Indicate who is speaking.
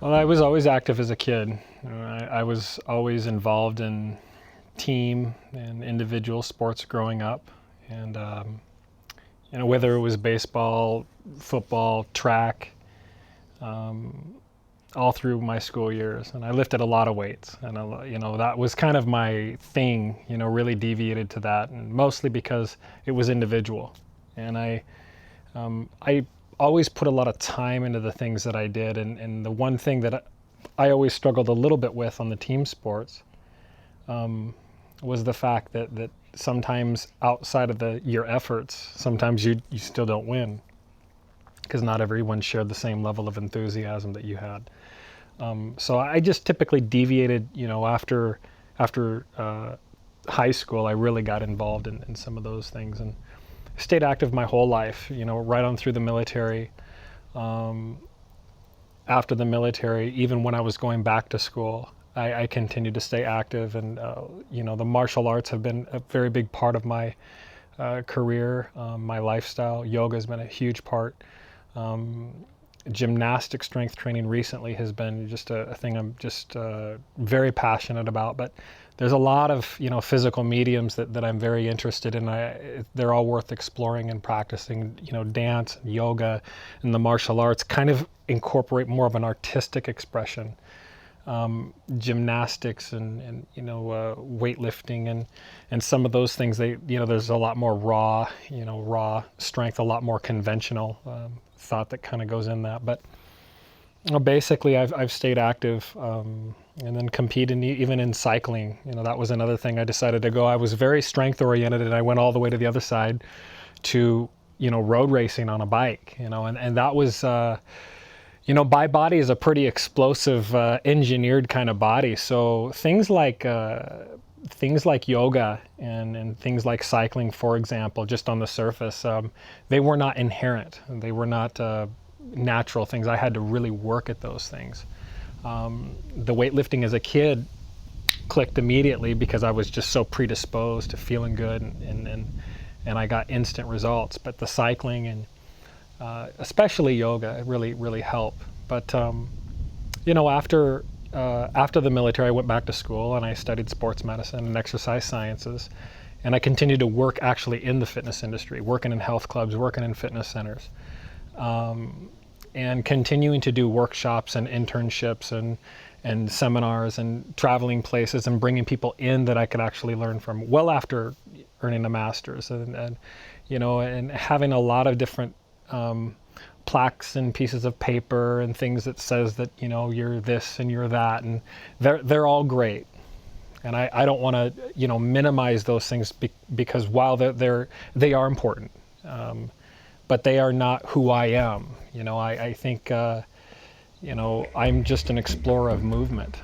Speaker 1: Well, I was always active as a kid. I was always involved in team and individual sports growing up, and whether it was baseball, football, track, um, all through my school years. And I lifted a lot of weights, and that was kind of my thing. Really deviated to that, and mostly because it was individual, and I always put a lot of time into the things that I did, and the one thing that I always struggled a little bit with on the team sports was the fact that sometimes outside of your efforts, sometimes you still don't win because not everyone shared the same level of enthusiasm that you had. So I just typically deviated, after high school. I really got involved in some of those things and stayed active my whole life, right on through the military. After the military, even when I was going back to school, I continued to stay active. And, the martial arts have been a very big part of my career, my lifestyle. Yoga has been a huge part. Gymnastic strength training recently has been just a thing I'm just very passionate about. But there's a lot of physical mediums that I'm very interested in. They're all worth exploring and practicing. Dance, yoga, and the martial arts kind of incorporate more of an artistic expression. Gymnastics and weightlifting and some of those things, there's a lot more raw strength, a lot more conventional thought that kind of goes in that. But basically I've stayed active, and then competed even in cycling. That was another thing I decided to go. I was very strength oriented, and I went all the way to the other side to road racing on a bike, and that was my body is a pretty explosive, engineered kind of body. So things like yoga and things like cycling, for example, just on the surface, they were not inherent. They were not natural things. I had to really work at those things. The weightlifting as a kid clicked immediately because I was just so predisposed to feeling good, and I got instant results. But the cycling and especially yoga really help. But after the military, I went back to school and I studied sports medicine and exercise sciences, and I continued to work actually in the fitness industry, working in health clubs, working in fitness centers, and continuing to do workshops and internships and seminars and traveling places and bringing people in that I could actually learn from well after earning a master's, and having a lot of different plaques and pieces of paper and things that says that you're this and you're that, and they're all great, and I don't want to minimize those things because while they are important, but they are not who I am. I think I'm just an explorer of movement.